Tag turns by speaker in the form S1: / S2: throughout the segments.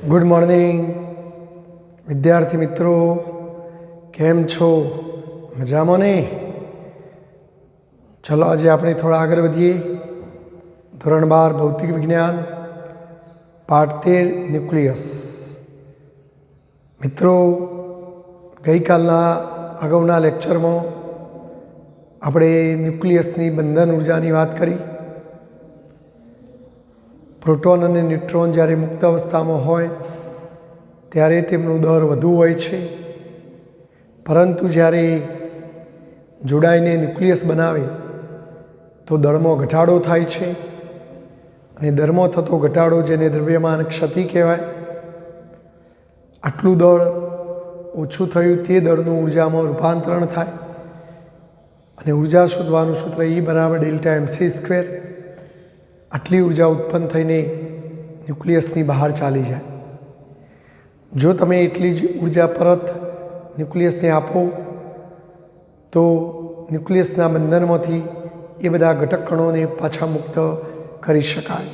S1: Good morning વિદ્યાર્થી મિત્રો, કેમ છો? મજામાં ને? ચલો આજે આપણે થોડા આગળ વધીએ. ધોરણ 12 ભૌતિક વિજ્ઞાન, પાઠ 13 ન્યુક્લિયસ. મિત્રો, ગઈકાલના અગાઉના લેક્ચરમાં આપણે ન્યુક્લિયસની બંધન ઉર્જાની વાત કરી. પ્રોટોન અને ન્યુટ્રોન જ્યારે મુક્ત અવસ્થામાં હોય ત્યારે તેમનો દર વધુ હોય છે, પરંતુ જ્યારે જોડાઈને ન્યુક્લિયસ બનાવે તો દળમાં ઘટાડો થાય છે, અને દરમાં થતો ઘટાડો જેને દ્રવ્યમાન ક્ષતિ કહેવાય. આટલું દળ ઓછું થયું તે દળનું ઉર્જામાં રૂપાંતરણ થાય, અને ઉર્જા શોધવાનું સૂત્ર E = Δmc². આટલી ઉર્જા ઉત્પન્ન થઈને ન્યુક્લિયસની બહાર ચાલી જાય. જો તમે એટલી જ ઉર્જા પરત ન્યુક્લિયસને આપો તો ન્યુક્લિયસના બંધનમાંથી એ બધા ઘટક કણોને પાછા મુક્ત કરી શકાય.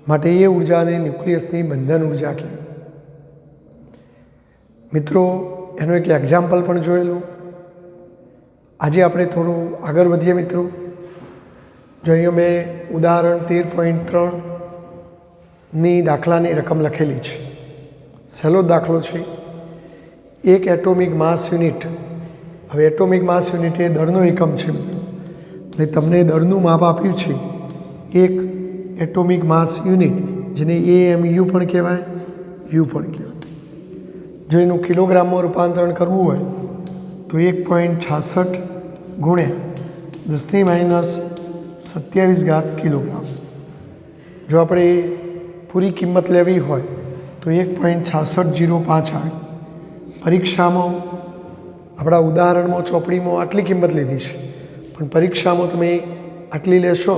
S1: માટે એ ઉર્જાને ન્યુક્લિયસની બંધન ઉર્જા કહેવાય. મિત્રો, એનું એક એક્ઝામ્પલ પણ જોયેલું. આજે આપણે થોડું આગળ વધીએ. મિત્રો, જો અહીંયા મેં ઉદાહરણ 13.3ની દાખલાની રકમ લખેલી છે. સહેલો દાખલો છે. એક એટોમિક માસ યુનિટ. હવે એટોમિક માસ યુનિટ એ દળનો એકમ છે. એટલે તમને દળનું માપ આપ્યું છે. એક એટોમિક માસ યુનિટ, જેને AMU પણ કહેવાય, યુ પણ કહેવાય. જો એનું કિલોગ્રામમાં રૂપાંતરણ કરવું હોય તો 1.66 ગુણ્યા 10⁻27 કિલોગ્રામ. જો આપણે પૂરી કિંમત લેવી હોય તો 1.6605 આવે. પરીક્ષામાં આપણા ઉદાહરણમાં ચોપડીમાં આટલી કિંમત લીધી છે, પણ પરીક્ષામાં તમે આટલી લેશો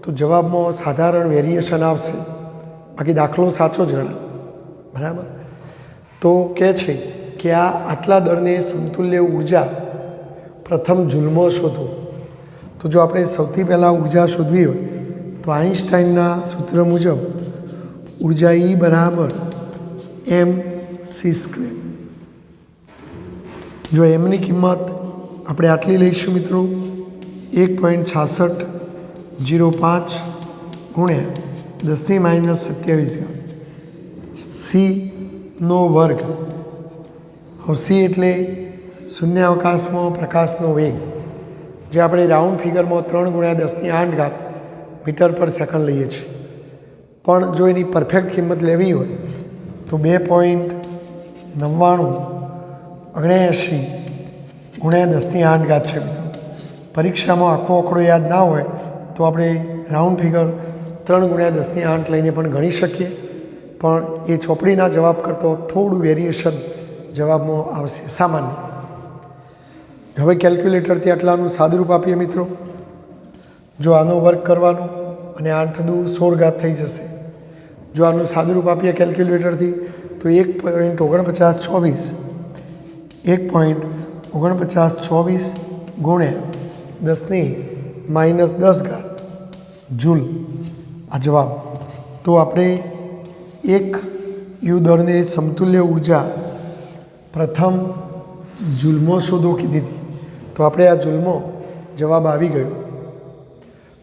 S1: તો જવાબમાં સાધારણ વેરિએશન આવશે, બાકી દાખલો સાચો જ ગણાય. બરાબર? તો કહે છે કે આટલા દળને સમતુલ્ય ઉર્જા પ્રથમ જૂલમાં શોધો. તો જો આપણે સૌથી પહેલાં ઉર્જા શોધવી હોય તો આઇન્સ્ટાઈનના સૂત્ર મુજબ ઉર્જા E = mc². જો એમની કિંમત આપણે આટલી લઈશું મિત્રો, 1.6605 ગુણ્યા 10⁻27 c² વર્ગ. હવે c એટલે શૂન્યાવકાશમાં પ્રકાશનો વેગ, જે આપણે રાઉન્ડ ફિગરમાં 3 × 10⁸ મીટર પર સેકન્ડ લઈએ છીએ. પણ જો એની પરફેક્ટ કિંમત લેવી હોય તો 2.9979 ગુણ્યા 10⁸ છે. પરીક્ષામાં આખો આંકડો યાદ ના હોય તો આપણે રાઉન્ડ ફિગર 3 × 10⁸ લઈને પણ ગણી શકીએ, પણ એ ચોપડીના જવાબ કરતાં થોડું વેરિએશન જવાબમાં આવશે સામાન્ય. હવે કેલ્ક્યુલેટરથી આટલાનું સાદુરૂપ આપીએ મિત્રો. જો આનો વર્ક કરવાનો અને 8×2 = 16 થઈ જશે. જો આનું સાદુરૂપ આપીએ કેલ્ક્યુલેટરથી તો 1.4924 ગુણ્યા 10⁻10 જૂલ આ જવાબ. તો આપણે એક યુ દળને સમતુલ્ય ઉર્જા પ્રથમ જૂલમાં શોધો કીધી હતી, તો આપણે આ જૂલમાં જવાબ આવી ગયો.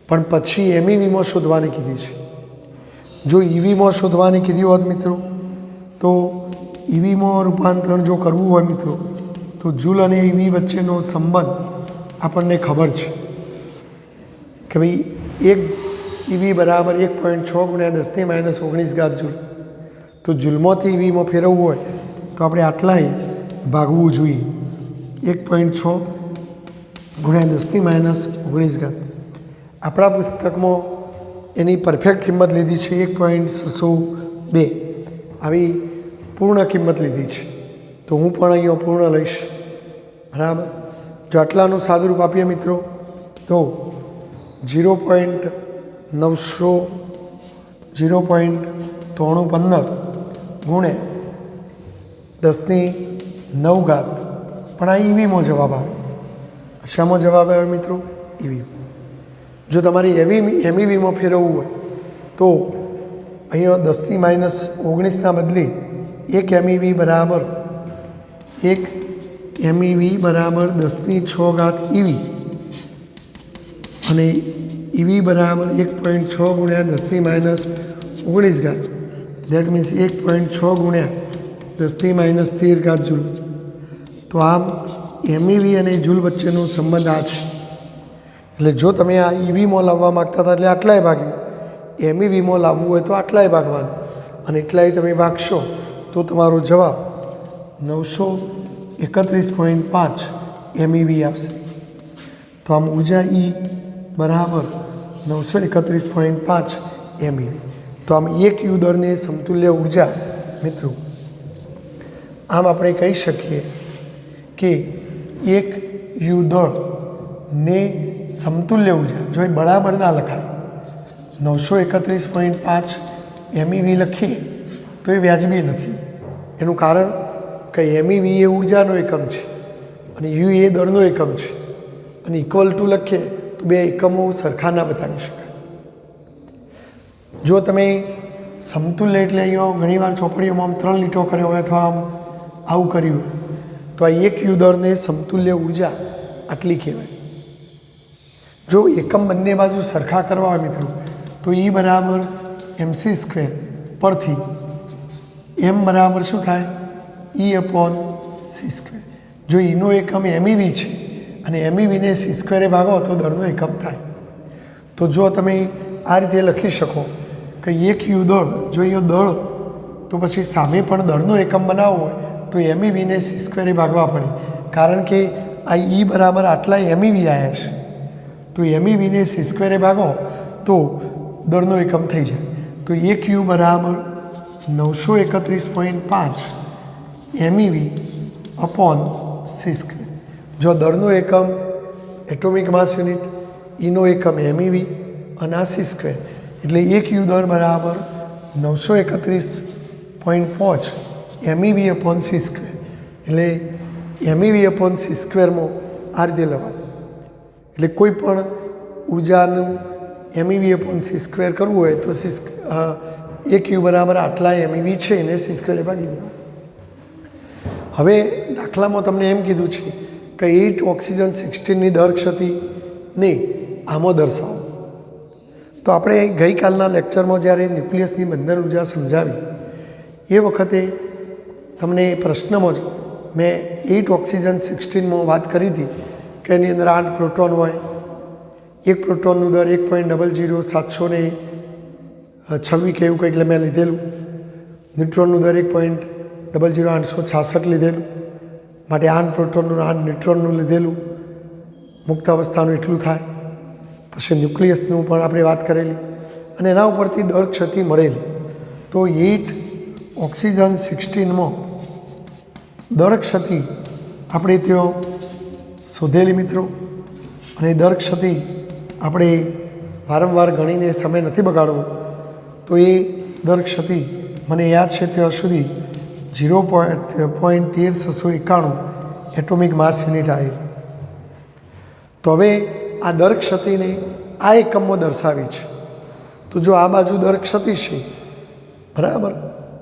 S1: પણ પછી એમઈવીમાં શોધવાની કીધી છે. જો ઈવીમાં શોધવાની કીધી હોત મિત્રો, તો ઈવીમાં રૂપાંતરણ જો કરવું હોય મિત્રો, તો જૂલ અને ઈવી વચ્ચેનો સંબંધ આપણને ખબર છે કે ભાઈ 1 ઈવી = 1.6 ગુણ્યા 10⁻19 જૂલ. તો જૂલમાંથી ઈવીમાં ફેરવવું હોય તો આપણે આટલાય ભાગવું જોઈએ. 1.6 ગુણ્યા 10⁻19. આપણા પુસ્તકમાં એની પરફેક્ટ કિંમત લીધી છે 1.602. આવી પૂર્ણ કિંમત લીધી છે, તો હું પણ અહીંયા પૂર્ણ લઈશ. બરાબર? જો આટલાનું સાદુરૂપ આપીએ મિત્રો તો 0.9315 ગુણ્યા 10⁹ પણ આ ઈવીમાં જવાબ આવે. શામાં જવાબ આવે મિત્રો? ઈવી. જો તમારે એમઈવીમાં ફેરવવું હોય તો અહીંયા 10 માઇનસ 19ના બદલે 1 MEV બરાબર 1 MEV બરાબર 10⁶ EV અને EV બરાબર 1.6 ગુણ્યા 10 માઇનસ 19 દેટ મીન્સ 1.6 ગુણ્યા 10 માઇનસ 13 જૂલ. તો આમ MEV અને જૂલ વચ્ચેનો સંબંધ આ છે. એટલે જો તમે આ EVમાં લાવવા માગતા હતા એટલે આટલાય ભાગ્યું, MEVમાં લાવવું હોય તો આટલાય ભાગવાનું, અને એટલાય તમે ભાગશો તો તમારો જવાબ 931.5 MEV આવશે. તો આમ ઉર્જા E બરાબર 931.5 MEV. તો આમ એક યુ દળને સમતુલ્ય ઉર્જા મિત્રો આમ આપણે કહી શકીએ કે એક યુ દળને સમતુલ્ય ઉર્જા જો એ બરાબર ના લખાય 931.5 MEV લખીએ તો એ વ્યાજબી નથી. એનું કારણ કે MEV એ ઉર્જાનો એકમ છે અને યુ એ દળનો એકમ છે, અને ઇક્વલ ટુ લખીએ તો બે એકમો સરખા ના બતાવી શકાય. જો તમે સમતુલ્ય એટલે અહીંયા ઘણીવાર ચોપડીઓમાં આમ 3 લીટો કર્યો હોય અથવા આમ આવું કર્યું તો આ એક યુ દળને સમતુલ્ય ઉર્જા આટલી કહેવાય. જો એકમ બંને બાજુ સરખા કરવા હોય મિત્રો તો E બરાબર mc² પરથી m બરાબર શું થાય E/c². જો Eનો એકમ MEV છે અને MEVને c² એ ભાગો તો દળનો એકમ થાય. તો જો તમે આ રીતે લખી શકો કે એક યુ દળ જો એ દળ તો પછી સામે પણ દળનો એકમ બનાવવો હોય તો MEVને c² એ ભાગવા પડે, કારણ કે આ E બરાબર આટલા MEV આવ્યા છે તો MEVને c² એ ભાગો તો દળનો એકમ થઈ જાય. તો એક યુ બરાબર 931.5 MEV/c². જો દળનો એકમ એટોમિક માસ યુનિટ, Eનો એકમ MEV અને આ c² એટલે એક યુ દળ બરાબર 931.5 MEV/c². એટલે MEV/c²માં આ રીતે લવાય. એટલે કોઈ પણ ઉર્જાનું MEV/c² કરવું હોય તો એક યુ બરાબર આટલા MEV છે એને c² એ ભાગી દેવા. હવે દાખલામાં તમને એમ કીધું છે કે 8 ઓક્સિજન 16ની દર ક્ષતિને આમાં દર્શાવો. તો આપણે ગઈકાલના લેક્ચરમાં જ્યારે ન્યુક્લિયસની બંધન ઉર્જા સમજાવી એ વખતે તમને પ્રશ્નમાં જ મેં 8 ઓક્સિજન 16માં વાત કરી હતી કે એની અંદર 8 પ્રોટોન હોય, એક પ્રોટોનનું દર 1.00726 કે એવું કંઈક એટલે મેં લીધેલું. ન્યુટ્રોનનું દર 1.00866 લીધેલું, માટે 8 પ્રોટોનનું 8 ન્યુટ્રોનનું લીધેલું, મુક્ત અવસ્થાનું એટલું થાય. પછી ન્યુક્લિયસનું પણ આપણે વાત કરેલી અને એના ઉપરથી દર ક્ષતિ મળેલી. તો 8 ઓક્સિજન 16માં દર ક્ષતિ આપણે ત્યાં શોધેલી મિત્રો, અને દર ક્ષતિ આપણે વારંવાર ગણીને સમય નથી બગાડવો. તો એ દર ક્ષતિ મને યાદ છે ત્યાં સુધી 0.13691 એટોમિક માસ યુનિટ આવી. તો હવે આ દર ક્ષતિને આ એકમમાં દર્શાવી છે. તો જો આ બાજુ દર ક્ષતિ છે બરાબર,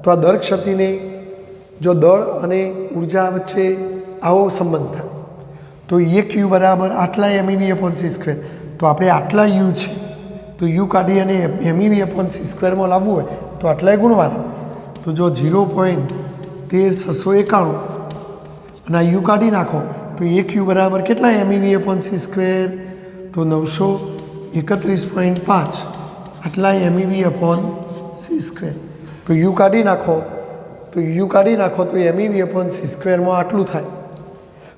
S1: તો આ દર ક્ષતિને જો દળ અને ઉર્જા વચ્ચે આવો સંબંધ થાય તો એક યુ બરાબર આટલા MEV/c². તો આપણે આટલા યુ છે તો યુ કાઢી અને MEV/c²માં લાવવું હોય તો આટલાય ગુણવાના. તો જો 0.13691 અને આ યુ કાઢી નાખો તો એક યુ બરાબર કેટલા MEV/c²? તો 931.5 આટલા MEV/c². તો યુ કાઢી નાખો તો MEV/c²માં આટલું થાય.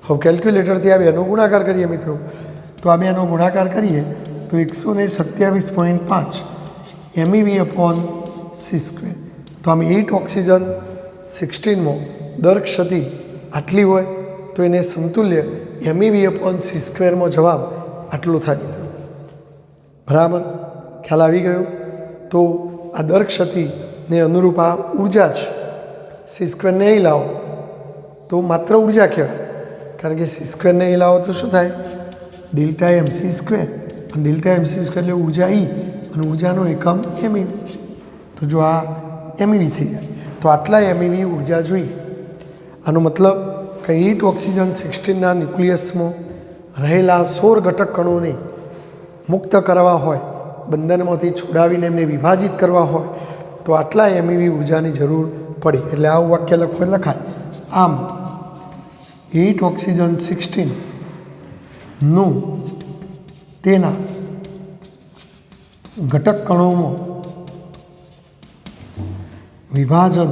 S1: હવે કેલ્ક્યુલેટરથી આ બેનો ગુણાકાર કરીએ મિત્રો. તો આ બેનો ગુણાકાર કરીએ તો 127.5 MEV/c². તો આમ 8 ઓક્સિજન 16માં દર ક્ષતિ આટલી હોય તો એને સમતુલ્ય MEV/c²માં જવાબ આટલું થાય મિત્રો. બરાબર ખ્યાલ આવી ગયો? તો આ દર ક્ષતિને અનુરૂપ આ ઉર્જા છે. c² ને અહીં લાવો તો માત્ર ઉર્જા કહેવાય, કારણ કે c² ને અહીં લાવો તો શું થાય? Delta mc². અને ડેલ્ટા mc² એટલે ઉર્જા E અને ઉર્જાનો એકમ MEV. તો જો આ એમઈવી થઈ જાય તો આટલા એમઈવી ઉર્જા જોઈએ. આનો મતલબ કે 8 ઓક્સિજન 16ના ન્યુક્લિયસમાં રહેલા 16 ઘટક કણોને મુક્ત કરવા હોય, બંધનમાંથી છોડાવીને એમને વિભાજિત કરવા હોય તો આટલા એમઈવી ઉર્જાની જરૂર પડે. એટલે આવું વાક્ય લખાય. આમ 8 ઓક્સિજન 16નું તેના ઘટક કણોમાં વિભાજન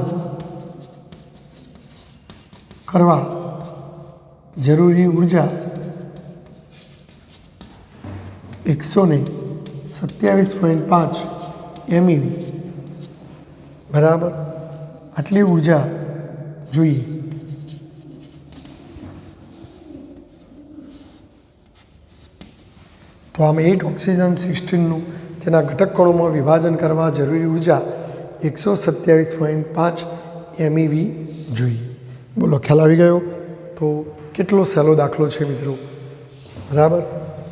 S1: કરવા જરૂરી ઉર્જા 127.5 એમઈવી બરાબર આટલી ઉર્જા જોઈએ. તો આમ 8 ઓક્સિજન 16નું તેના ઘટક કણોમાં વિભાજન કરવા જરૂરી ઉર્જા 127.5 એમઈવી જોઈએ. બોલો, ખ્યાલ આવી ગયો? તો કેટલો સહેલો દાખલો છે મિત્રો, બરાબર.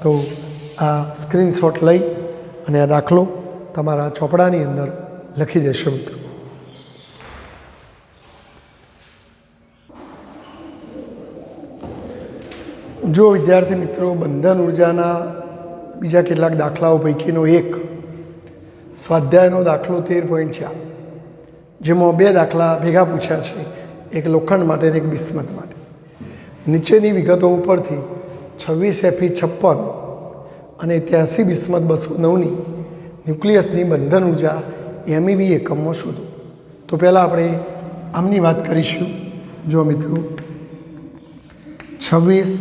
S1: તો આ સ્ક્રીનશોટ લઈ અને આ દાખલો તમારા ચોપડાની અંદર લખી દેશો મિત્રો. જો વિદ્યાર્થી મિત્રો, બંધન ઉર્જાના બીજા કેટલાક દાખલાઓ પૈકીનો એક સ્વાધ્યાયનો દાખલો 13.4, જેમાં 2 દાખલા ભેગા પૂછ્યા છે, એક લોખંડ માટે અને એક બિસ્મથ માટે. નીચેની વિગતો ઉપરથી 26 Fe 56 અને 83 બિસ્મથ 209ની ન્યુક્લિયસની બંધન ઉર્જા એમઈવી એકમમાં શોધો. તો પહેલાં આપણે આમની વાત કરીશું. જો મિત્રો, 26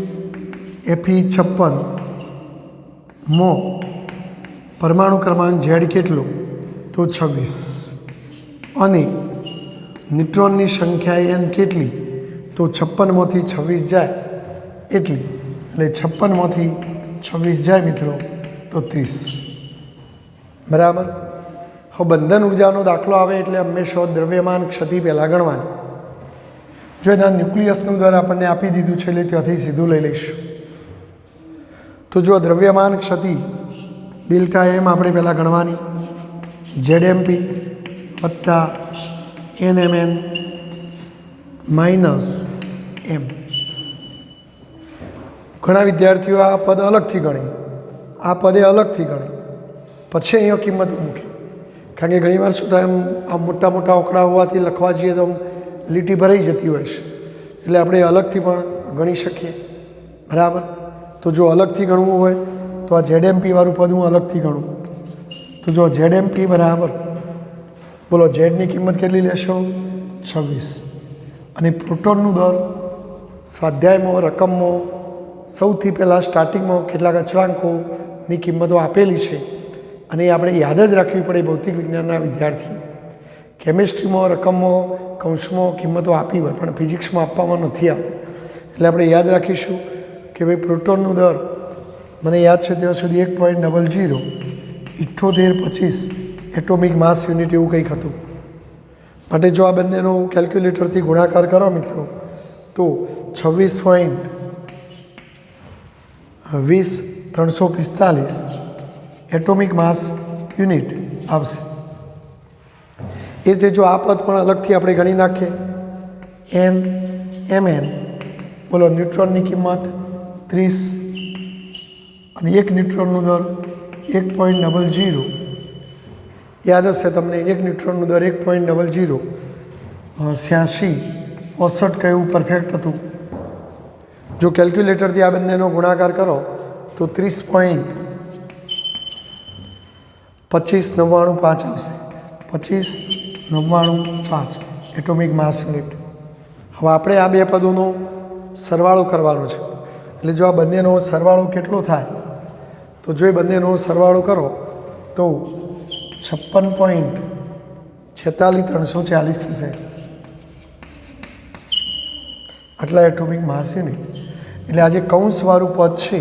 S1: Fe 56માં પરમાણુ ક્રમાંક ઝેડ કેટલો? તો 26. અને ન્યુટ્રોનની સંખ્યા n કેટલી? તો 56માંથી 26 જાય એટલી. એટલે 56માંથી 26 જાય મિત્રો તો 30. બરાબર. હવે બંધન ઉર્જાનો દાખલો આવે એટલે હંમેશા દ્રવ્યમાન ક્ષતિ પહેલાં ગણવાની. જો એના ન્યુક્લિયસનું દર આપણને આપી દીધું છે એટલે ત્યાંથી સીધું લઈ લઈશું. તો જો દ્રવ્યમાન ક્ષતિ ડેલ્ટા એમ આપણે પહેલાં ગણવાની, ZMP વત્તા NMN માઇનસ એમ. ઘણા વિદ્યાર્થીઓ આ પદ અલગથી ગણે, આ પદે અલગથી ગણે, પછી અહીંયા કિંમત મૂકે. કારણ કે ઘણીવાર શું થાય, આમ મોટા મોટા આંકડા હોવાથી લખવા જઈએ તો લીટી ભરાઈ જતી હોય છે, એટલે આપણે અલગથી પણ ગણી શકીએ. બરાબર. તો જો અલગથી ગણવું હોય તો આ ZMP વાળું પદ હું અલગથી ગણું. તો જો ZMP બરાબર, બોલો ઝેડની કિંમત કેટલી લેશો? 26. અને પ્રોટોનનું દર સ્વાધ્યાયમાં રકમમાં સૌથી પહેલાં સ્ટાર્ટિંગમાં કેટલાક અચળાંકોની કિંમતો આપેલી છે અને એ આપણે યાદ જ રાખવી પડે ભૌતિક વિજ્ઞાનના વિદ્યાર્થી. કેમિસ્ટ્રીમાં રકમમાં કૌંસમાં કિંમતો આપી હોય પણ ફિઝિક્સમાં આપવામાં નથી આવતી. એટલે આપણે યાદ રાખીશું કે ભાઈ પ્રોટોનનું દર મને યાદ છે ત્યાં સુધી 1.007825 એટોમિક માસ યુનિટ એવું કંઈક હતું. માટે જો આ બંનેનો કેલ્ક્યુલેટરથી ગુણાકાર કરો મિત્રો તો 26.20 એટોમિક માસ યુનિટ આવશે. એ રીતે જો આ પદ પણ અલગથી આપણે ગણી નાખીએ, NMN, બોલો ન્યુટ્રોનની કિંમત 30 અને એક ન્યુટ્રોનનું દર 1.00, યાદ હશે તમને, એક ન્યુટ્રોનનું દર 1.00 86 65 કયું પરફેક્ટ હતું. જો કેલ્ક્યુલેટરથી આ બંનેનો ગુણાકાર કરો તો 30.2595 આવશે. 25.95 એટોમિક માસ યુનિટ. હવે આપણે આ બે પદોનો સરવાળો કરવાનો છે. એટલે જો આ બંનેનો સરવાળો કેટલો થાય તો જો એ બંનેનો સરવાળો કરો તો 56.46340 થશે. આટલા એટોમિક માસ યુનિટ. એટલે આ જે કૌંસવાળું પદ છે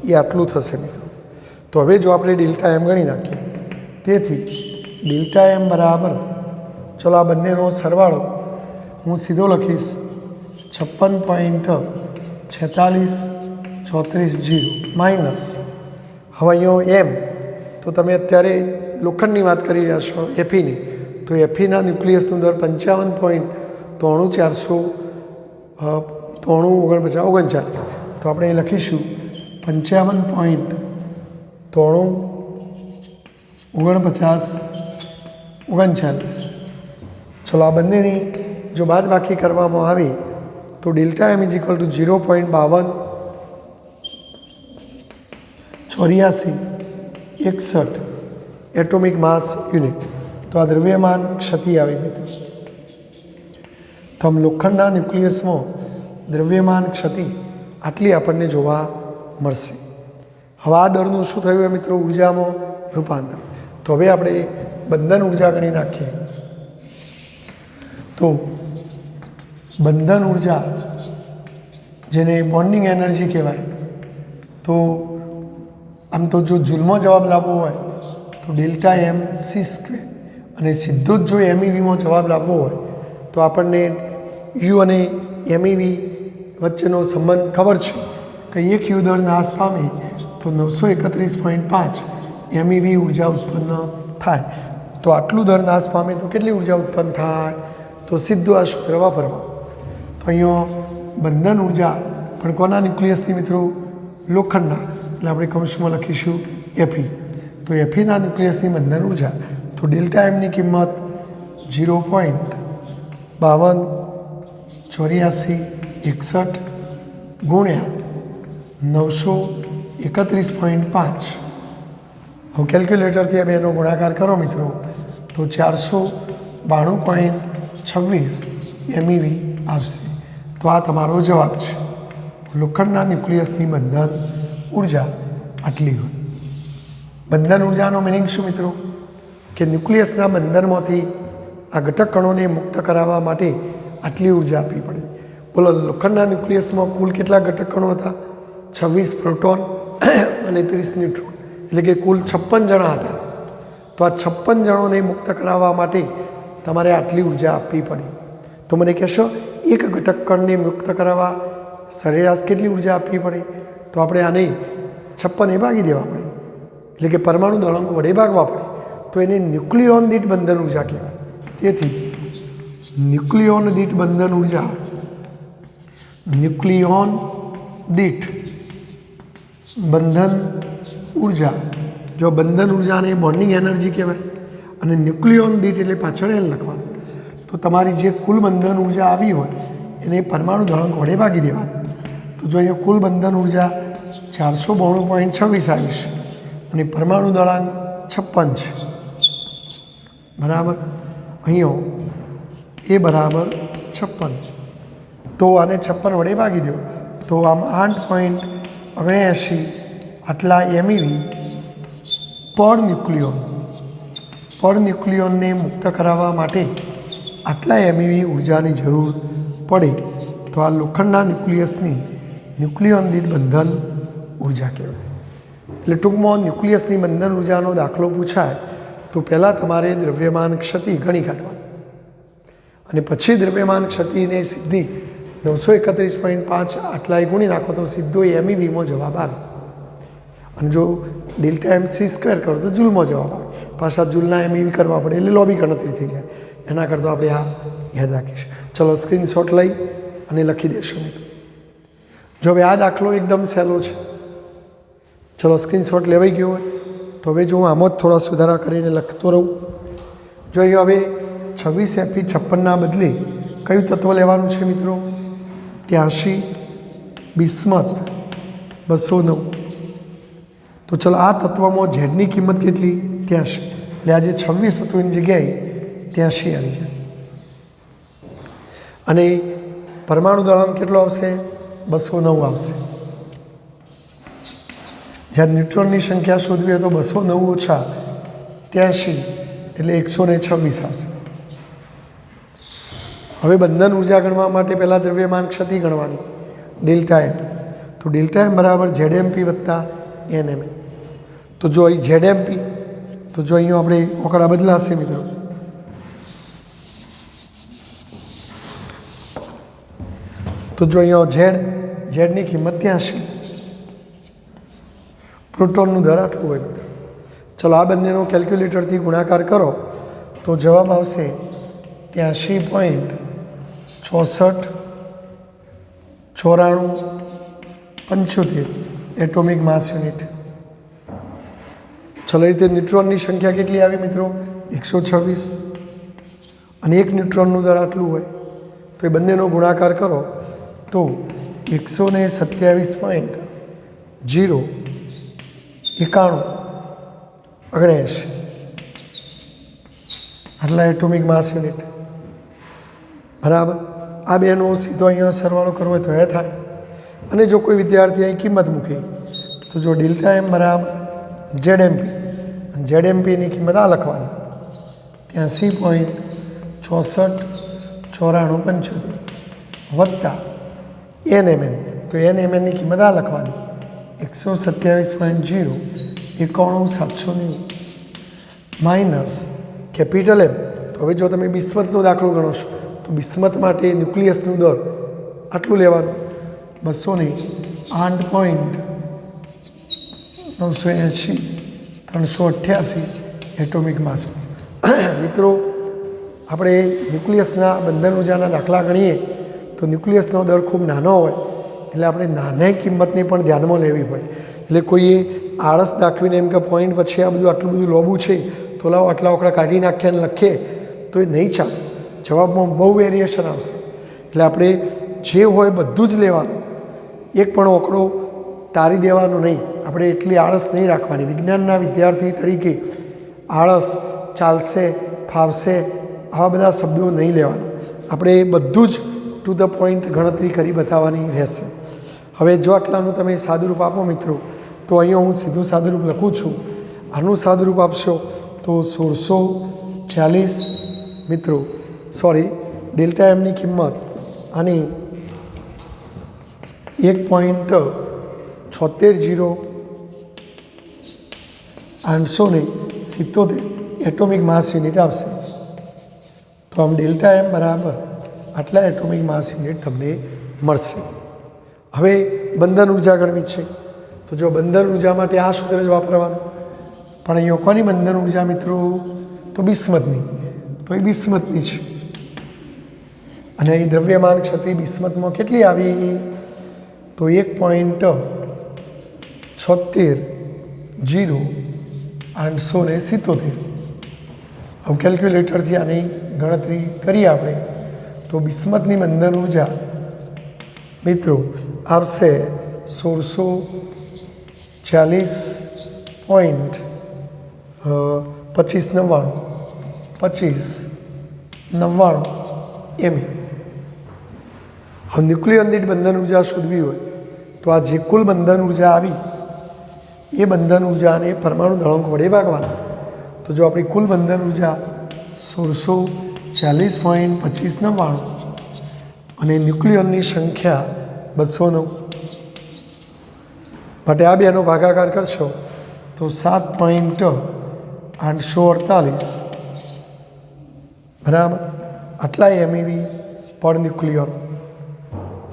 S1: એ આટલું થશે મિત્રો. તો હવે જો આપણે ડેલ્ટા એમ ગણી નાખીએ, તેથી ડેલ્ટા એમ બરાબર, ચલો આ બંનેનો સરવાળો હું સીધો લખીશ 56.463430 માઇનસ, હવે અહીંયા એમ તો તમે અત્યારે લોખંડની વાત કરી રહ્યા છો એફીની, તો એફીના ન્યુક્લિયસનો દર 55.93 તો આપણે એ લખીશું 55.39 ચલો આ બંનેની જો બાદ બાકી કરવામાં આવે તો delta M is equal to 0.528461 atomic mass unit તો આ દ્રવ્યમાન ક્ષતિ આવી મિત્રો તો આમ લોખંડના ન્યુક્લિયસમાં દ્રવ્યમાન ક્ષતિ આટલી આપણને જોવા મળશે હવે આ દળનું શું થયું મિત્રો ઉર્જામાં રૂપાંતર તો હવે આપણે બંધન ઉર્જા ગણી નાખીએ તો બંધન ઉર્જા જેને બોન્ડિંગ એનર્જી કહેવાય તો આમ તો જો જૂલમાં જવાબ લાવવો હોય તો ડેલ્ટા એમ સી સ્ક્વેર અને સીધો જ જો એમઈવીમાં જવાબ લાવવો હોય તો આપણને યુ અને એમઈવી વચ્ચેનો સંબંધ ખબર છે કે એક યુ દર નાશ પામે તો 931.5 એમઈવી ઉર્જા ઉત્પન્ન થાય તો આટલું દર નાશ પામે તો કેટલી ઉર્જા ઉત્પન્ન થાય તો સીધું આ સૂત્ર વાપરવા તો અહીંયા બંધન ઉર્જા પણ કોના ન્યુક્લિયસની મિત્રો લોખંડના એટલે આપણે કૌંસમાં લખીશું એફી તો એફીના ન્યુક્લિયસની બંધન ઉર્જા તો ડેલ્ટા એમની કિંમત 0.528461 ગુણ્યા 931.5 હવે કેલ્ક્યુલેટરથી આ બેનો ગુણાકાર કરો મિત્રો તો 492.26 એમઈવી આવશે તો આ તમારો જવાબ છે લોખંડના ન્યુક્લિયસની બંધન ઉર્જા આટલી હોય બંધન ઉર્જાનો મિનિંગ શું મિત્રો કે ન્યુક્લિયસના બંધનમાંથી આ ઘટક કણોને મુક્ત કરાવવા માટે આટલી ઉર્જા આપવી પડે બોલો લોખંડના ન્યુક્લિયસમાં કુલ કેટલા ઘટક કણો હતા 26 પ્રોટોન અને 30 ન્યુટ્રોન એટલે કે કુલ 56 જણા હતા તો આ 56 જણોને મુક્ત કરાવવા માટે તમારે આટલી ઉર્જા આપવી પડે તો મને કહેશો એક ઘટક કણને મુક્ત કરાવવા સરેરાશ કેટલી ઉર્જા આપવી પડે તો આપણે આને 56 ભાગી દેવા પડે એટલે કે પરમાણુ દળાંક વડે ભાગવા પડે તો એને ન્યુક્લિયોન દીઠ બંધન ઉર્જા કહેવાય તેથી ન્યુક્લિયોન દીઠ બંધન ઉર્જા ન્યુક્લિયોન દીઠ બંધન ઉર્જા જો બંધન ઉર્જાને બોન્ડિંગ એનર્જી કહેવાય અને ન્યુક્લિયોન દીઠ એટલે પાછળ એલ લખવાનું તો તમારી જે કુલ બંધન ઉર્જા આવી હોય એને પરમાણુ દળાંક વડે ભાગી દેવાનું તો જો અહીંયા કુલ બંધન ઉર્જા 492.26 આવી છે અને પરમાણુ દળાંક 56 છે બરાબર અહીંયા એ બરાબર 56 તો આને 56 વડે ભાગી દો તો આમ 8.79 આટલા એમઈવી પર ન્યુક્લિયોનને મુક્ત કરાવવા માટે આટલા એમઈવી ઉર્જાની જરૂર પડે તો આ લોખંડના ન્યુક્લિયસની ન્યુક્લિયોન દીઠ બંધન ઉર્જા કહેવાય એટલે ટૂંકમાં ન્યુક્લિયસની બંધન ઉર્જાનો દાખલો પૂછાય તો પહેલાં તમારે દ્રવ્યમાન ક્ષતિ ગણી કાઢવાની અને પછી દ્રવ્યમાન ક્ષતિને સીધી 931.5 આટલાય ગુણી નાખો તો સીધો એમઈવીમાં જવાબ આવે અને જો ડેલ્ટા એમ સી સ્ક્વેર કરો તો જૂલમાં જવાબ આવે પાછા જૂલના એમઈવી કરવા પડે એટલે લોબી ગણતરી થઈ જાય એના કરતાં આપણે આ યાદ રાખીશું ચલો સ્ક્રીનશોટ લઈ અને લખી દેશું મિત્રો જો હવે આ દાખલો એકદમ સહેલો છે ચલો સ્ક્રીનશોટ લેવાઈ ગયો હોય તો હવે જો હું આમ જ થોડા સુધારા કરીને લખતો રહું જો અહીં હવે 26 એફી 56ના બદલે કયું તત્વ લેવાનું છે મિત્રો 83 બિસ્મથ 209 તો ચલો આ તત્વમાં ઝેડની કિંમત કેટલી 83 એટલે આજે 26 હતું એની જગ્યાએ 83 આવી જાય અને પરમાણુ દળાંક કેટલો આવશે 209 આવશે જ્યારે ન્યુટ્રોનની સંખ્યા શોધવી હોય તો 209 ઓછા 83 એટલે 126 આવશે હવે બંધન ઉર્જા ગણવા માટે પહેલાં દ્રવ્યમાન ક્ષતિ ગણવાની ડેલ્ટા એમ તો ડેલ્ટા એમ બરાબર ઝેડએમપી વત્તા એનએમએ તો જો અહીં ઝેડએમપી તો જો અહીંયા આપણે ઓકડા બદલાશે મિત્રો તો જો અહીંયા ઝેડની કિંમત 83 પ્રોટોનનું દર આટલું હોય મિત્રો ચલો આ બંનેનો કેલ્ક્યુલેટરથી ગુણાકાર કરો તો જવાબ આવશે 83.64 એટોમિક માસ યુનિટ. ચલો રીતે ન્યુટ્રોનની સંખ્યા કેટલી આવી મિત્રો? 126. અને એક ન્યુટ્રોનનું દર આટલું હોય તો એ બંનેનો ગુણાકાર કરો તો 127.091 આટલા એટોમિક માસ યુનિટ. બરાબર. આ બેનો સીધો અહીંયા સરવાળો કરવો હોય તો એ થાય. અને જો કોઈ વિદ્યાર્થી અહીં કિંમત મૂકે તો જો ડેલ્ટા એમ બરાબર ZMP, ZMPની કિંમત આ લખવાની 83.649475 વત્તા NMN, તો NMNની કિંમત આ લખવાની 127.091,790 માઇનસ કેપિટલ M. તો હવે જો તમે બિસ્મથનો દાખલો ગણો છો તો બિસ્મથ માટે ન્યુક્લિયસનું દર આટલું લેવાનું 208.980 388 એટોમિક માસ. મિત્રો આપણે ન્યુક્લિયસના બંધન ઊર્જાના દાખલા ગણીએ તો ન્યુક્લિયસનો દર ખૂબ નાનો હોય એટલે આપણે નાની કિંમતને પણ ધ્યાનમાં લેવી પડે. એટલે કોઈએ આળસ દાખવીને એમ કે પોઈન્ટ પછી આ બધું આટલું બધું લોબું છે તો લાવો આટલા આંકડા કાઢી નાખીએ અને લખીએ તો એ નહીં ચાલે. જવાબમાં બહુ વેરિએશન આવશે. એટલે આપણે જે હોય બધું જ લેવાનું, એક પણ આંકડો ટાળી દેવાનો નહીં. આપણે એટલી આળસ નહીં રાખવાની. વિજ્ઞાનના વિદ્યાર્થી તરીકે આળસ, ચાલશે, ફાવશે આવા બધા શબ્દો નહીં લેવાના. આપણે બધું જ ટુ ધ પોઈન્ટ ગણતરી કરી બતાવવાની રહેશે. હવે જો આટલાનું તમે સાદુરૂપ આપો મિત્રો તો અહીંયા હું સીધું સાદુરૂપ લખું છું. આનું સાદુરૂપ આપશો તો 1640 મિત્રો ડેલ્ટા એમની કિંમત આની 1.70870 એટોમિક માસ યુનિટ આપશે. તો આમ ડેલ્ટા એમ બરાબર આટલા એટોમિક માસ યુનિટ તમને મળશે. હવે બંધન ઉર્જા ગણવી છે તો જો બંધન ઉર્જા માટે આ સૂત્ર જ વાપરવાનું. પણ અહીંયા કોની બંધન ઉર્જા મિત્રો? તો બિસ્મથની. તો એ બિસ્મથની છે. અને અહીં દ્રવ્યમાન ક્ષતિ બિસ્મથમાં કેટલી આવી? તો 1.70870. હવે કેલ્ક્યુલેટરથી આની ગણતરી કરીએ આપણે તો બિસ્મથની બંધન ઉર્જા મિત્રો આવશે 1640.2599 એમઈ. હવે ન્યુક્લિયર દીઠ બંધન ઉર્જા શોધવી હોય તો આ જે કુલ બંધન ઉર્જા આવી એ બંધન ઉર્જાને પરમાણુ દળાંક વડે ભાગવાના. તો જો આપણી કુલ બંધન ઉર્જા 1640.2599 અને ન્યુક્લિયનની સંખ્યા 209 માટે આ બેનો ભાગાકાર કરશો તો 7.848 બરાબર આટલા એમઈવી પર ન્યુક્લિયર.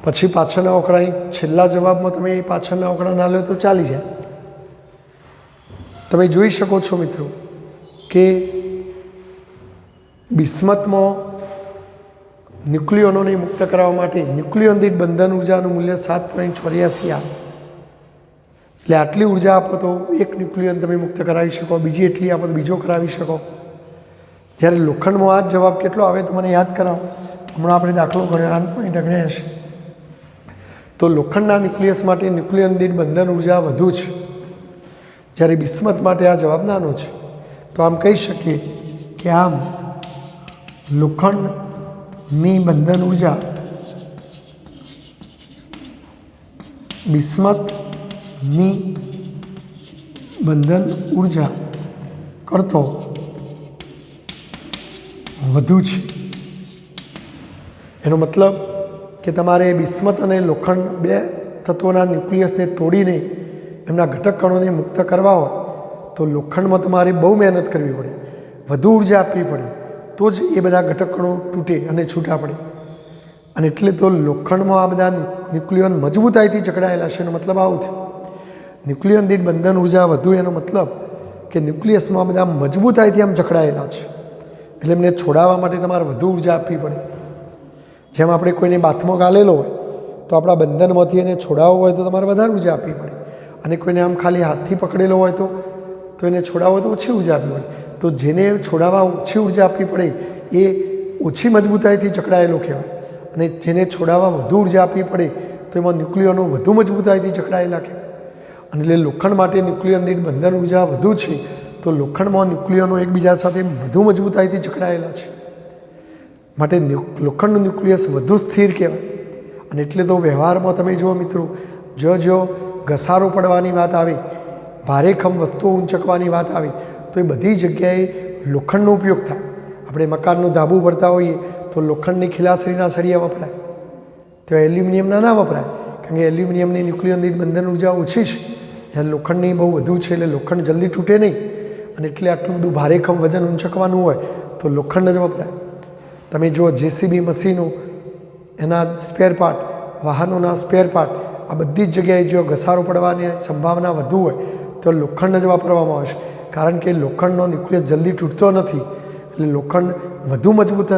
S1: પછી પાછળના આંકડા છેલ્લા જવાબમાં તમે પાછળના આંકડા ના લો તો ચાલી જાય. તમે જોઈ શકો છો મિત્રો કે બિસ્મથમાં ન્યુક્લિયનોને મુક્ત કરવા માટે ન્યુક્લિયન દીઠ બંધન ઉર્જાનું મૂલ્ય 7.84 આવે. એટલે આટલી ઉર્જા આપો તો એક ન્યુક્લિયન તમે મુક્ત કરાવી શકો, બીજી એટલી આપો તો બીજો કરાવી શકો. જ્યારે લોખંડમાં આ જવાબ કેટલો આવે તો મને યાદ કરાવો. હમણાં આપણે દાખલો ગણ્યો 8.79. તો લોખંડના ન્યુક્લિયસ માટે ન્યુક્લિયન દીઠ બંધન ઉર્જા વધુ છે, જ્યારે બિસ્મથ માટે આ જવાબ નાનો છે. તો આમ કહી શકીએ કે આમ લોખંડની બંધન ઉર્જા બિસ્મથની બંધન ઉર્જા કરતો વધુ છે. એનો મતલબ કે તમારે બિસ્મથ અને લોખંડ બે તત્વોના ન્યુક્લિયસને તોડીને એમના ઘટક કણોને મુક્ત કરવા હોય તો લોખંડમાં તમારે બહુ મહેનત કરવી પડે, વધુ ઉર્જા આપવી પડે, તો જ એ બધા ઘટક કણો તૂટે અને છૂટા પડે. અને એટલે તો લોખંડમાં આ બધા ન્યુક્લિયન મજબૂતાઈથી જકડાયેલા છે. એનો મતલબ આવું થયું. ન્યુક્લિયન દીઠ બંધન ઉર્જા વધુ એનો મતલબ કે ન્યુક્લિયસમાં બધા મજબૂતાઈથી આમ જકડાયેલા છે. એટલે એમને છોડાવવા માટે તમારે વધુ ઉર્જા આપવી પડે. જેમ આપણે કોઈને બાથમાં ગાલેલો હોય તો આપણા બંધનમાંથી એને છોડાવવો હોય તો તમારે વધારે ઉર્જા આપવી પડે, અને કોઈને આમ ખાલી હાથથી પકડેલો હોય તો એને છોડાવવો હોય તો ઓછી ઉર્જા આપવી પડે. તો જેને છોડાવવા ઓછી ઉર્જા આપવી પડે એ ઓછી મજબૂતાઈથી જકડાયેલો કહેવાય, અને જેને છોડાવવા વધુ ઉર્જા આપવી પડે તો એમાં ન્યુક્લિયનો વધુ મજબૂતાઈથી જકડાયેલા કહેવાય. અને એટલે લોખંડ માટે ન્યુક્લિયન દીઠ બંધન ઉર્જા વધુ છે, તો લોખંડમાં ન્યુક્લિયનો એકબીજા સાથે વધુ મજબૂતાઈથી જકડાયેલા છે, માટે લોખંડનું ન્યુક્લિયસ વધુ સ્થિર કહેવાય. અને એટલે તો વ્યવહારમાં તમે જુઓ મિત્રો, જો ઘસારો પડવાની વાત આવે, ભારેખમ વસ્તુઓ ઊંચકવાની વાત આવે તો એ બધી જગ્યાએ લોખંડનો ઉપયોગ થાય. આપણે મકાનનું ધાબુ ભરતા હોઈએ તો લોખંડની ખિલાસરીના સળિયા વપરાય, તો એલ્યુમિનિયમના ના વપરાય, કારણ કે એલ્યુમિનિયમની ન્યુક્લિયન દીઠ બંધન ઉર્જા ઓછી છે, જ્યારે લોખંડની બહુ વધુ છે, એટલે લોખંડ જલ્દી તૂટે નહીં, અને એટલે આટલું બધું ભારેખમ વજન ઊંચકવાનું હોય તો લોખંડ જ વપરાય. તમે જુઓ જેસીબી મશીનો, એના સ્પેર પાર્ટ, વાહનોના સ્પેર પાર્ટ, આ બધી જ જગ્યાએ જો ઘસારો પડવાની સંભાવના વધુ હોય તો લોખંડ જ વાપરવામાં આવશે, કારણ કે લોખંડનો ન્યુક્લિયસ જલ્દી તૂટતો નથી, એટલે લોખંડ વધુ મજબૂત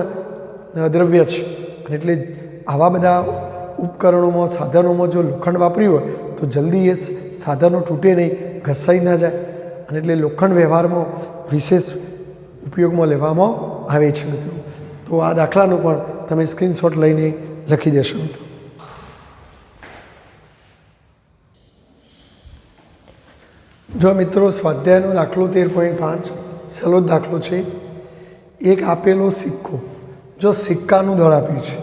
S1: દ્રવ્ય છે. અને એટલે આવા બધા ઉપકરણોમાં, સાધનોમાં જો લોખંડ વાપર્યું હોય તો જલ્દી એ સાધનો તૂટે નહીં, ઘસાઈ ના જાય, અને એટલે લોખંડ વ્યવહારમાં વિશેષ ઉપયોગમાં લેવામાં આવે છે મિત્રો. તો આ દાખલાનો પણ તમે સ્ક્રીનશોટ લઈને લખી દેશો મિત્રો. જો મિત્રો સ્વાધ્યાયનો દાખલો 13.5 સહેલો જ દાખલો છે. એક આપેલો સિક્કો, જો સિક્કાનું દળ આપ્યું છે,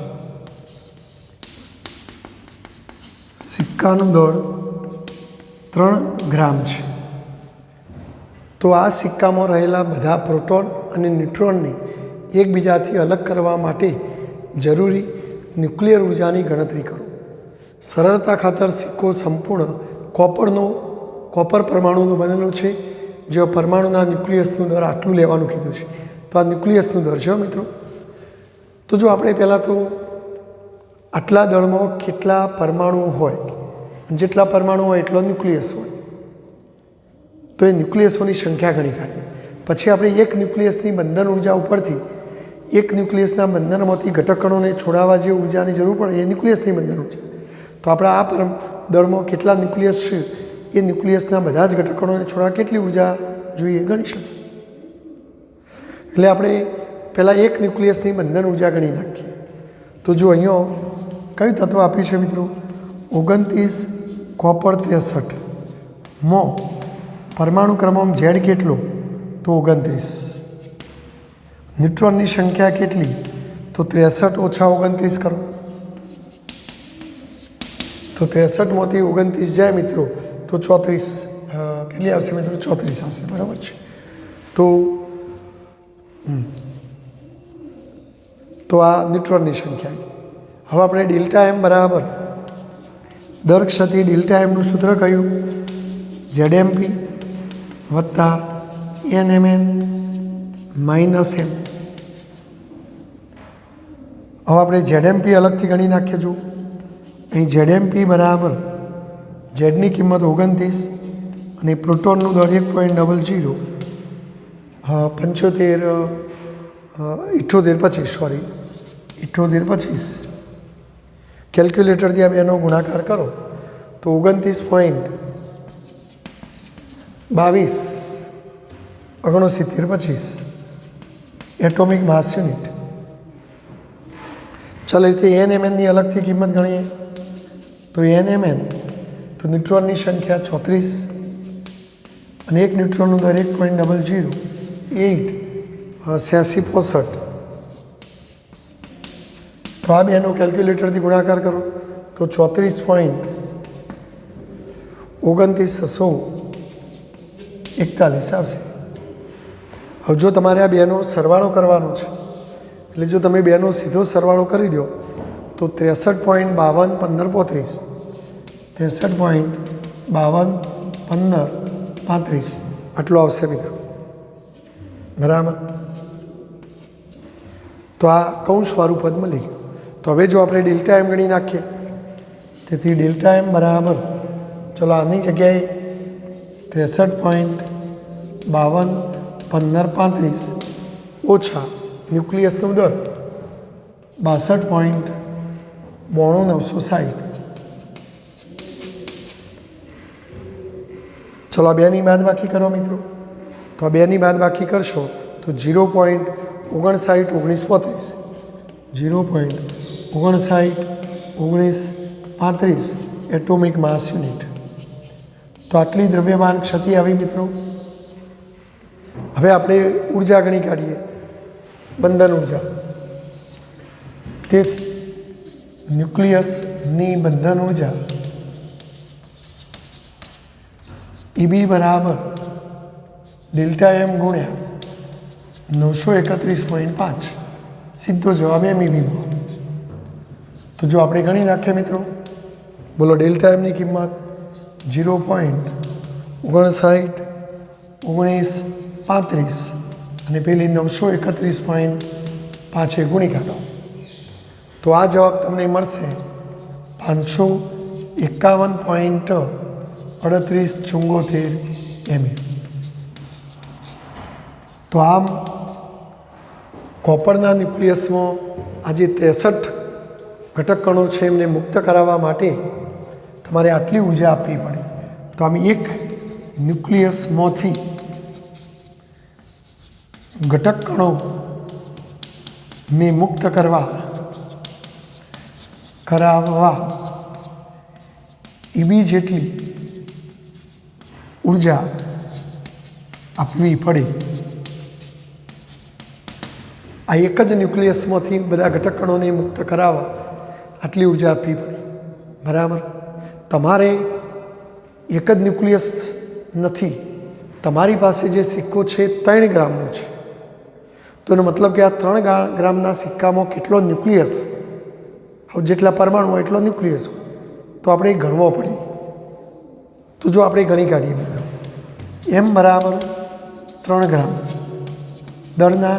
S1: સિક્કાનું દળ 3 ગ્રામ છે, તો આ સિક્કામાં રહેલા બધા પ્રોટોન અને ન્યુટ્રોનને એકબીજાથી અલગ કરવા માટે જરૂરી ન્યુક્લિયર ઉર્જાની ગણતરી કરો. સરળતા ખાતર સિક્કો સંપૂર્ણ કોપર પરમાણુનું બનેલું છે, જો પરમાણુના ન્યુક્લિયસનું દર આટલું લેવાનું કીધું છે, તો આ ન્યુક્લિયસનું દર છે મિત્રો. તો જો આપણે પહેલાં તો આટલા દળમાં કેટલા પરમાણુ હોય, જેટલા પરમાણુ હોય એટલો ન્યુક્લિયસ હોય, તો એ ન્યુક્લિયસોની સંખ્યા ગણી કાઢીએ. પછી આપણે એક ન્યુક્લિયસની બંધન ઉર્જા ઉપરથી એક ન્યુક્લિયસના બંધનમાંથી ઘટકણોને છોડાવવા જે ઉર્જાની જરૂર પડે એ ન્યુક્લિયસની બંધન ઉર્જા. તો આપણે આ દળમાં કેટલા ન્યુક્લિયસ છે એ ન્યુક્લિયસના બધા જ ઘટકણોને છોડાવવા કેટલી ઉર્જા જોઈએ ગણી શકીએ. એટલે આપણે પહેલાં એક ન્યુક્લિયસની બંધન ઉર્જા ગણી નાખીએ. તો જો અહીંયા કયું તત્વ આપ્યું છે મિત્રો? 29 કોપર 63 માં પરમાણુ ક્રમાંક ઝેડ કેટલો? તો 29. ન્યુટ્રોનની સંખ્યા કેટલી? તો 63 ઓછા 29 કરો, તો 63માંથી 29 જાય મિત્રો તો 34 કેટલી આવશે મિત્રો? 34 આવશે, બરાબર છે. તો આ ન્યુટ્રોનની સંખ્યા છે. હવે આપણે ડેલ્ટા એમ બરાબર દર ક્ષતિ ડેલ્ટા એમનું સૂત્ર કયું? ZMP વત્તા NMN માઇનસ M. હવે આપણે ZMP અલગથી ગણી નાખીએ. જો અહીં ZMP બરાબર ઝેડની કિંમત 29 અને પ્રોટોનનું દર 1.00 78.25 કેલ્ક્યુલેટરથી આ બેનો ગુણાકાર કરો તો 29.22 એટોમિક માસ યુનિટ. ચાલો રીતે NMNની અલગથી કિંમત ગણીએ તો NMN તો ન્યુટ્રોનની સંખ્યા 36 અને એક ન્યુટ્રોનનું દર 1.00 8665. તો આ બેનો કેલ્ક્યુલેટરથી ગુણાકાર કરો તો 34.2941 આવશે. હવે જો તમારે આ બેનો સરવાળો કરવાનો છે, એટલે જો તમે બેનો સીધો સરવાળો કરી દો તો 63.521535 63.521535 આટલું આવશે મિત્રો, બરાબર. તો આ કૌંસવાળું પદ મળી ગયું. તો હવે જો આપણે ડેલ્ટા એમ ગણી નાખીએ, તેથી ડેલ્ટા એમ બરાબર, ચલો આની જગ્યાએ 63.521535 ઓછા ન્યુક્લિયસનો દર 62.960. ચલો આ બેની બાદબાકી કરો મિત્રો. તો આ બેની બાદબાકી કરશો તો 0.591935 0.591935 એટોમિક માસ યુનિટ. તો આટલી દ્રવ્યમાન ક્ષતિ આવી મિત્રો. હવે આપણે ઉર્જા ગણી કાઢીએ, બંધન ઉર્જા. તેથી ન્યુક્લિયસની બંધન ઉર્જા ઈબી બરાબર ડેલ્ટા એમ ગુણ્યા 931.5. સીધો જવાબ એમઈબી. તો જો આપણે ગણી નાખીએ મિત્રો, બોલો ડેલ્ટા એમની કિંમત 0.591935 અને પેલી 931.5 ગુણી કાઢો તો આ જવાબ તમને મળશે 551.3874 એમઈ. તો આમ કોપરના ન્યુક્લિયસમાં આ જે 63 ઘટક કણો છે એમને મુક્ત કરાવવા માટે તમારે આટલી ઉર્જા આપવી પડે. તો આમ એક ન્યુક્લિયસમાંથી ઘટક કણોને મુક્ત કરાવવા ઈબી જેટલી ઉર્જા આપવી પડે. આ એક જ ન્યુક્લિયસમાંથી બધા ઘટક કણોને મુક્ત કરાવવા આટલી ઉર્જા આપવી પડે. બરાબર. તમારે એક જ ન્યુક્લિયસ નથી, તમારી પાસે જે સિક્કો છે 3 ગ્રામનો છે. તો એનો મતલબ કે આ 3 ગ્રામના સિક્કામાં કેટલો ન્યુક્લિયસ, હવે જેટલા પરમાણુ હોય એટલો ન્યુક્લિયસ હોય, તો આપણે ગણવો પડે. તો જો આપણે ગણી કાઢીએ મિત્રો, એમ બરાબર 3 ગ્રામ દરના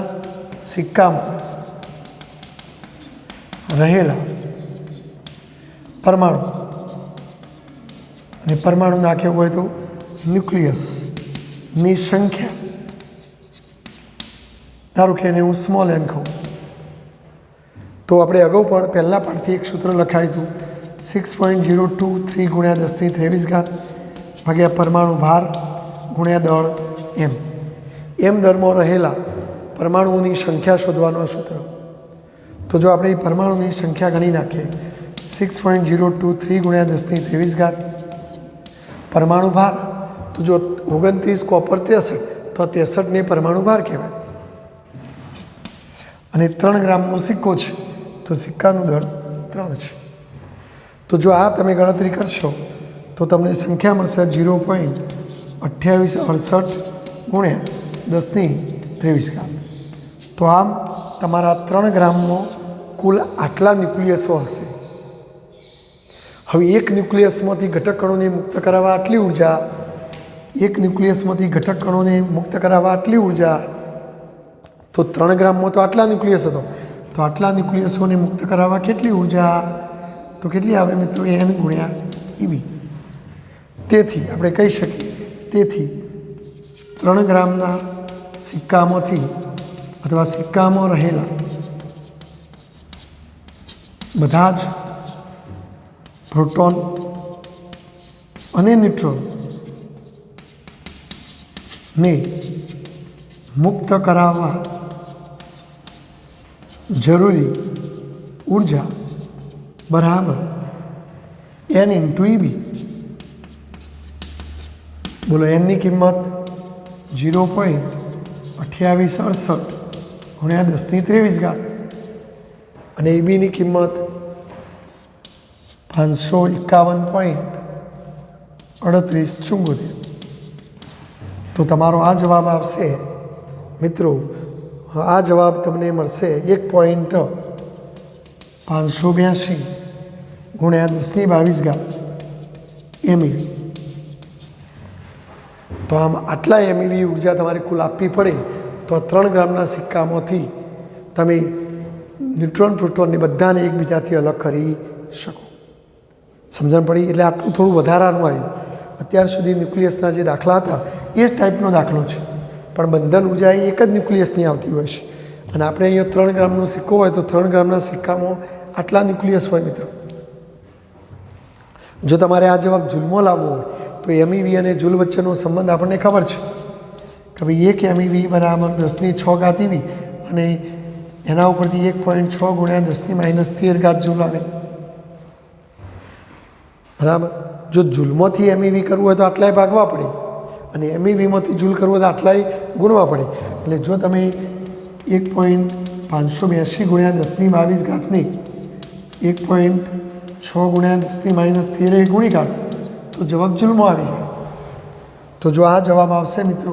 S1: સિક્કામાં રહેલા પરમાણુ, અને પરમાણુ નાખ્યો હોય તો ન્યુક્લિયસની સંખ્યા, ધારો કે એને હું સ્મોલ એન કહું, તો આપણે અગાઉ પણ પહેલા પાઠથી એક સૂત્ર લખાયું હતું 6.023 ગુણ્યા 10⁻23 ભાગ્યા પરમાણુ ભાર ગુણ્યા દળ એમ. એમ દરમાં રહેલા પરમાણુઓની સંખ્યા શોધવાનો સૂત્ર. તો જો આપણે પરમાણુની સંખ્યા ગણી નાખીએ 6.023 ગુણ્યા 10⁻23 પરમાણુ ભાર, તો જો 29 કોપર 63, તો 63ને પરમાણુ ભાર કહેવાય. અને 3 ગ્રામનો સિક્કો છે તો સિક્કાનું દળ 3 છે. તો જો આ તમે ગણતરી કરશો તો તમને સંખ્યા મળશે 0.2868 ગુણ્યા 10⁻23. તો આમ તમારા 3 ગ્રામમાં કુલ આટલા ન્યુક્લિયસો હશે. હવે એક ન્યુક્લિયસમાંથી ઘટક કણોને મુક્ત કરાવવા આટલી ઉર્જા, એક ન્યુક્લિયસમાંથી ઘટક કણોને મુક્ત કરાવવા આટલી ઉર્જા, તો 3 ગ્રામમાં તો આટલા ન્યુક્લિયસ હતો, તો આટલા ન્યુક્લિયસોને મુક્ત કરાવવા કેટલી ઉર્જા, તો કેટલી આવે મિત્રો, એન ગુણ્યા ઈબી. તેથી આપણે કહી શકીએ, તેથી 3 ગ્રામના સિક્કામાંથી અથવા સિક્કામાં રહેલા બધા જ પ્રોટોન અને ન્યુટ્રોન ને મુક્ત કરાવવા જરૂરી ઉર્જા બરાબર n × ઈબી. બોલો એનની કિંમત 0.2868 ગુણ્યા 10⁻23 અને ઈબીની કિંમત 551.3874. તો તમારો આ જવાબ આવશે મિત્રો, આ જવાબ તમને મળશે 1.582 ગુણ્યા 10⁻22 એમઈવી. તો આમ આટલા એમઈવી ઉર્જા તમારે કુલ આપવી પડે તો 3 ગ્રામના સિક્કામાંથી તમે ન્યુટ્રોન પ્રોટોનને બધાને એકબીજાથી અલગ કરી શકો. સમજણ પડી? એટલે આટલું થોડું વધારાનું આવ્યું. અત્યાર સુધી ન્યુક્લિયસના જે દાખલા હતા એ જ ટાઈપનો દાખલો છે, પણ બંધન ઉર્જા એ એક જ ન્યુક્લિયસની આવતી હોય છે. અને આપણે અહીંયા 3 ગ્રામનો સિક્કો હોય તો 3 ગ્રામના સિક્કામાં આટલા ન્યુક્લિયસ હોય મિત્રો. જો તમારે આ જવાબ જૂલમાં લાવવો હોય તો એમઈવી અને જૂલ વચ્ચેનો સંબંધ આપણને ખબર છે કે ભાઈ 1 એમઈવી બરાબર 10⁶ EV અને એના ઉપરથી 1.6 ગુણ્યા 10⁻13 જૂલ આવે. બરાબર. જો જૂલમાંથી એમઈવી કરવું હોય તો આટલાય ભાગવા પડે અને એમઈવીમાંથી જૂલ કરવું હોય તો આટલાય ગુણવા પડે. એટલે જો તમે 1.582 ગુણ્યા 10⁻22 ને 1.6 ગુણ્યા 10⁻13 ગુણી કાઢો તો જવાબ જૂલમાં આવી જાય. તો જો આ જવાબ આવશે મિત્રો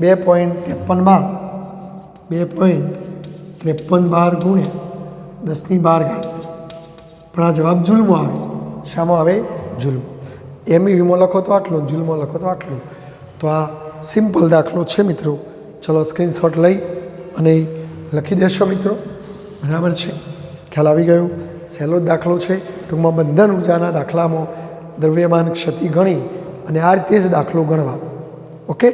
S1: 2.5312 ગુણ્યા 10⁻12 પણ આ જવાબ જૂલમાં આવે. શામાં આવે? જૂલમાં. એમઈવીમાં લખો તો આટલું, જૂલમાં લખો તો આટલું. તો આ સિમ્પલ દાખલો છે મિત્રો. ચલો સ્ક્રીનશોટ લઈ અને લખી દેશો મિત્રો. બરાબર છે, ખ્યાલ આવી ગયો. સહેલો જ દાખલો છે. ટૂંકમાં બંધન ઉર્જાના દાખલામાં દ્રવ્યમાન ક્ષતિ ગણી અને આ રીતે જ દાખલો ગણવા. ઓકે.